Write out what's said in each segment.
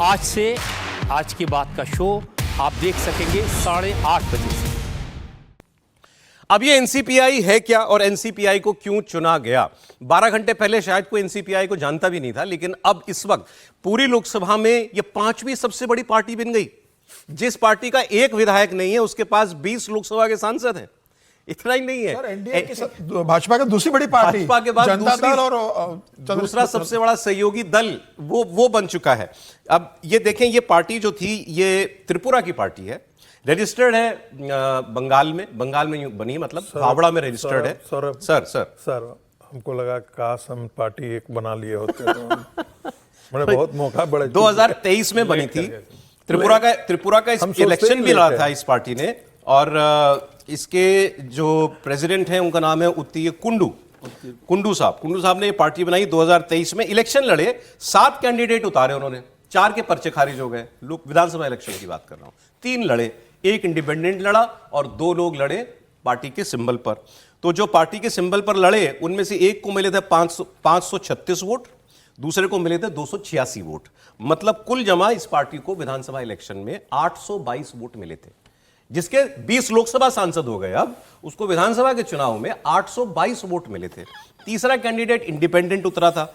आज से आज की बात का शो आप देख सकेंगे 8:30 बजे से। अब ये एनसीपीआई है क्या और एनसीपीआई को क्यों चुना गया? 12 घंटे पहले शायद कोई एनसीपीआई को जानता भी नहीं था, लेकिन अब इस वक्त पूरी लोकसभा में ये 5वीं सबसे बड़ी पार्टी बन गई। जिस पार्टी का एक विधायक नहीं है उसके पास 20 लोकसभा के सांसद हैं। इतना ही नहीं है, सर, एनडीए के साथ भाजपा की दूसरी बड़ी पार्टी, भाजपा के बाद जनता दल और दूसरा सबसे बड़ा सहयोगी दल वो बन चुका है। अब ये देखें, ये पार्टी जो थी ये त्रिपुरा की पार्टी है, रजिस्टर्ड है बंगाल में बनी, मतलब हावड़ा में रजिस्टर्ड है। सर हमको लगा काश हम पार्टी एक बना लिए होते तो बड़े बहुत मौका बड़े 2023 में बनी थी। त्रिपुरा का इलेक्शन भी लड़ा था इस पार्टी ने, और इसके जो प्रेसिडेंट हैं उनका नाम है उत्तीय कुंडू साहब ने ये पार्टी बनाई 2023 में। इलेक्शन लड़े, 7 कैंडिडेट उतारे उन्होंने, 4 के पर्चे खारिज हो गए। लोग विधानसभा इलेक्शन की बात कर रहा हूं। 3 लड़े, 1 इंडिपेंडेंट लड़ा और 2 लोग लड़े पार्टी के सिंबल पर। तो जो पार्टी के सिंबल पर लड़े उनमें से एक को मिले थे 536 वोट, दूसरे को मिले थे 286 वोट। मतलब कुल जमा इस पार्टी को विधानसभा इलेक्शन में 822 वोट मिले थे, जिसके 20 लोकसभा सांसद हो गए। अब उसको विधानसभा के चुनाव में 822 वोट मिले थे। तीसरा कैंडिडेट इंडिपेंडेंट उतरा था,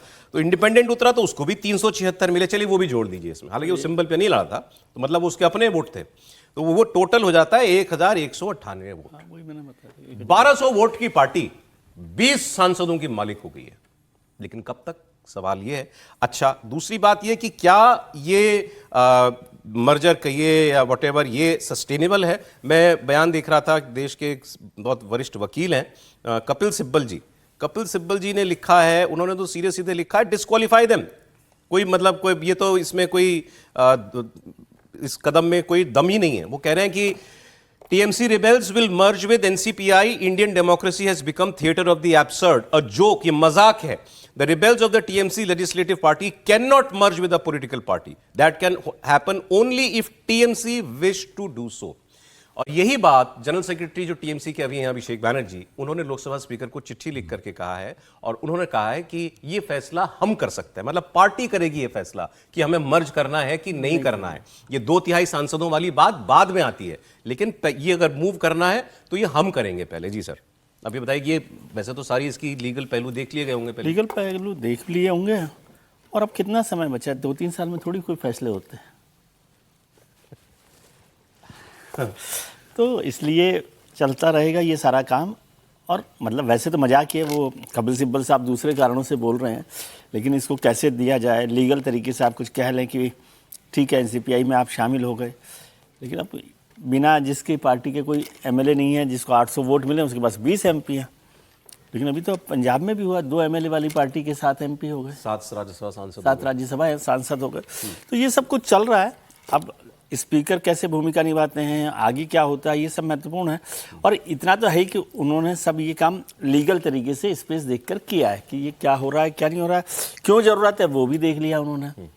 तो उसको भी 376 मिले। चलिए वो भी जोड़ दीजिए इसमें, हालांकि वो सिंबल पे नहीं लड़ा था, तो मतलब उसके अपने वोट थे, तो वो टोटल हो जाता है 1198 वोट। 1200 वोट की पार्टी 20 सांसदों की मालिक हो गई है। लेकिन कब तक, सवाल ये है। अच्छा, दूसरी बात ये कि क्या ये मर्जर कहिए या व्हाटएवर ये सस्टेनेबल है? मैं बयान देख रहा था, देश के एक बहुत वरिष्ठ वकील हैं कपिल सिब्बल जी ने लिखा है, उन्होंने तो सीधे लिखा है डिस्क्वालीफाई देम। कोई ये तो इसमें कोई इस कदम में कोई दम ही नहीं है। वो कह रहे हैं कि TMC rebels will merge with NCPI. Indian democracy has become theater of the absurd. A joke, ये मजाक है। The rebels of the TMC legislative party cannot merge with a political party. That can happen only if TMC wish to do so. और यही बात general secretary जो TMC के अभी हैं अभिषेक बैनर्जी, उन्होंने लोकसभा स्पीकर को चिट्ठी लिख करके कहा है, और उन्होंने कहा है कि ये फैसला हम कर सकते हैं, मतलब पार्टी करेगी ये फैसला कि हमें मर्ज करना है कि नहीं करना है। ये 2/3 सांसदों वाली बात बाद में आती है, लेकिन ये अगर मूव करना है तो ये हम करेंगे पहले। जी सर, अभी बताइए, ये वैसे तो सारी इसकी लीगल पहलू देख लिए गए होंगे, लीगल पहलू देख लिए होंगे, और अब कितना समय बचा है? 2-3 साल में थोड़ी कोई फैसले होते हैं। तो इसलिए चलता रहेगा ये सारा काम। और मतलब वैसे तो मजाक है, वो कपिल सिब्बल साहब दूसरे कारणों से बोल रहे हैं, लेकिन इसको कैसे दिया जाए लीगल तरीके से? आप कुछ कह लें कि ठीक है NCPI में आप शामिल हो गए, लेकिन अब बिना जिसकी पार्टी के कोई MLA नहीं है, जिसको 800 वोट मिले, उसके पास 20 MP हैं। लेकिन अभी तो पंजाब में भी हुआ, 2 MLA वाली पार्टी के 7 MP हो गए, 7 राज्यसभा सांसद हो गए। तो ये सब कुछ चल रहा है। अब स्पीकर कैसे भूमिका निभाते हैं, आगे क्या होता है, ये सब महत्वपूर्ण है। और इतना तो है कि उन्होंने सब ये काम लीगल तरीके से स्पेस देखकर किया है कि ये क्या हो रहा है, क्या नहीं हो रहा है, क्यों जरूरत है, वो भी देख लिया उन्होंने।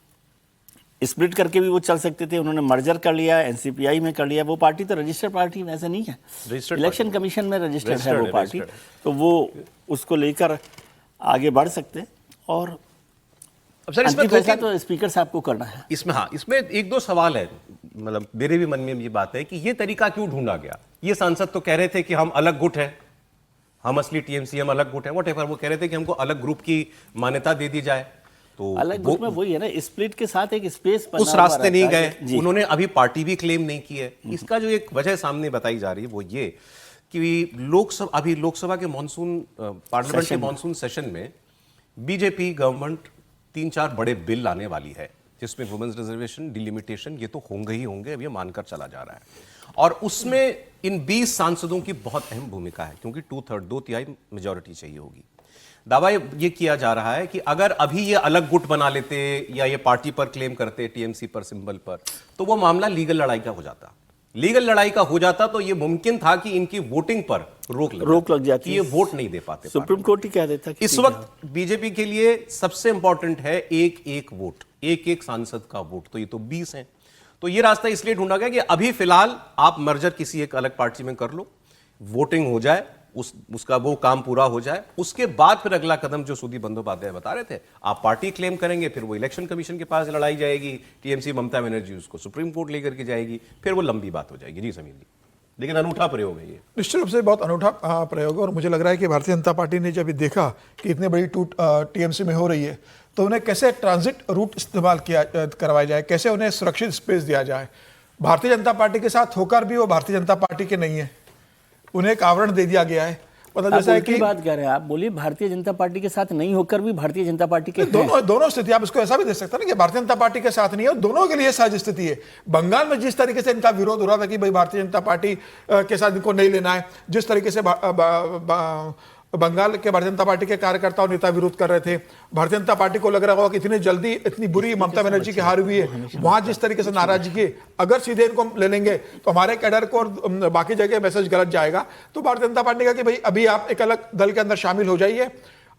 स्प्लिट करके भी वो चल सकते थे, उन्होंने मर्जर कर लिया, NCPI में कर लिया। वो पार्टी तो रजिस्टर्ड पार्टी वैसे नहीं है, इलेक्शन कमीशन में रजिस्टर्ड है वो पार्टी, तो वो उसको लेकर आगे बढ़ सकते। और अब सर इसमें फैसला तो स्पीकर साहब को करना है। इसमें 1-2 सवाल है, मतलब मेरे भी मन में ये बात है कि ये तरीका क्यों ढूंढा गया? ये सांसद तो कह रहे थे कि हम अलग गुट हैं, हम असली TMC, हम अलग गुट हैं, व्हाटएवर। वो कह रहे थे कि हमको अलग ग्रुप की मान्यता दे दी जाए, तो अलग ग्रुप में वही है ना, स्प्लिट के साथ एक स्पेस उस रास्ते नहीं गए। उन्होंने अभी पार्टी भी क्लेम नहीं की है। इसका जो एक वजह सामने बताई जा रही है वो ये कि लोकसभा के पार्लियामेंट के मॉनसून सेशन में बीजेपी गवर्नमेंट 3-4 बड़े बिल लाने वाली है, जिसमें वुमेन्स रिजर्वेशन, डिलिमिटेशन, ये तो होंगे ही होंगे, अब ये मानकर चला जा रहा है। और उसमें इन 20 सांसदों की बहुत अहम भूमिका है, क्योंकि 2/3 मेजॉरिटी चाहिए होगी। दावा ये किया जा रहा है कि अगर अभी ये अलग गुट बना लेते या ये पार्टी पर क्लेम करते, TMC पर, सिंबल पर, तो वो मामला लीगल लड़ाई का हो जाता। लीगल लड़ाई का हो जाता तो ये मुमकिन था कि इनकी वोटिंग पर रोक लग जाती, ये वोट नहीं दे पाते। सुप्रीम कोर्ट ही कह देता कि इस वक्त बीजेपी के लिए सबसे इंपॉर्टेंट है एक वोट, एक सांसद का वोट, तो ये तो 20 हैं। तो ये रास्ता इसलिए ढूंढा गया कि अभी फिलहाल आप मर्जर किसी एक अलग पार्टी में कर लो, वोटिंग हो जाए, उसका वो काम पूरा हो जाए, उसके बाद फिर अगला कदम जो सुदीप बंदोपाध्याय बता रहे थे, आप पार्टी क्लेम करेंगे, फिर वो इलेक्शन कमीशन के पास लड़ाई जाएगी, टीएमसी ममता बनर्जी उसको सुप्रीम कोर्ट लेकर के जाएगी, फिर वो लंबी बात हो जाएगी। जी समीर जी, लेकिन अनूठा प्रयोग है ये, निश्चित रूप से बहुत अनूठा प्रयोग है। और मुझे लग रहा है कि भारतीय जनता पार्टी ने जब ये देखा कि इतनी बड़ी टूट टीएमसी में हो रही है, तो उन्हें कैसे ट्रांजिट रूट इस्तेमाल करवाया जाए, कैसे उन्हें सुरक्षित स्पेस दिया जाए। भारतीय जनता पार्टी के साथ होकर भी वो भारतीय जनता पार्टी के नहीं है, उन्हें एक आवरण दे दिया गया है। मतलब जैसा है कि बात कह रहे हैं आप, बोलिए भारतीय जनता पार्टी के साथ नहीं होकर भी भारतीय जनता पार्टी के दोनों स्थिति, आप इसको ऐसा भी देख सकते हैं ना कि भारतीय जनता पार्टी के साथ नहीं है, दोनों के लिए सहज स्थिति है। बंगाल में जिस तरीके से इनका विरोध हो रहा था कि भाई भारतीय जनता पार्टी के साथ इनको नहीं लेना है, जिस तरीके से बंगाल के भारतीय जनता पार्टी के कार्यकर्ता और नेता विरोध कर रहे थे, भारतीय जनता पार्टी को लग रहा होगा कि इतनी जल्दी इतनी बुरी ममता बनर्जी की हार हुई है, वहां जिस तरीके से नाराजगी की, अगर सीधे इनको ले लेंगे तो हमारे कैडर को और बाकी जगह मैसेज गलत जाएगा। तो भारतीय जनता पार्टी का कि भाई अभी आप एक अलग दल के अंदर शामिल हो जाइए,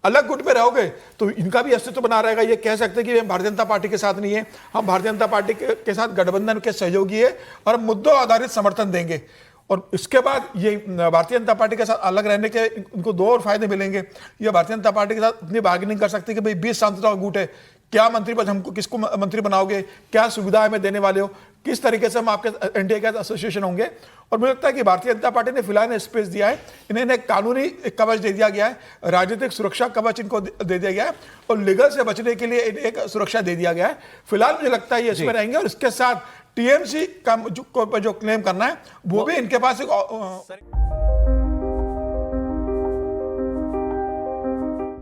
अलग गुट में रहोगे तो इनका भी अस्तित्व बना रहेगा। ये कह सकते हैं कि हम भारतीय जनता पार्टी के साथ नहीं है, हम भारतीय जनता पार्टी के साथ गठबंधन के सहयोगी है और हम मुद्दों आधारित समर्थन देंगे। और इसके बाद ये भारतीय जनता पार्टी के साथ अलग रहने के इनको दो और फायदे मिलेंगे। ये भारतीय जनता पार्टी के साथ इतनी बार्गेनिंग कर सकते हैं कि भाई 20 सांसदों का गुट है, क्या मंत्री पद हमको किसको मंत्री बनाओगे, क्या सुविधा हमें देने वाले हो, किस तरीके से हम आपके एनडीए के एसोसिएशन होंगे। और मुझे लगता है कि भारतीय जनता पार्टी ने फिलहाल स्पेस दिया है, इन्हें एक कानूनी कवच दे दिया गया है, राजनीतिक सुरक्षा कवच इनको दे दिया गया है और लीगल से बचने के लिए इन्हें एक सुरक्षा दे दिया गया है। फिलहाल मुझे लगता है ये इसमें रहेंगे और इसके साथ टीएमसी का जो क्लेम करना है वो भी इनके पास एक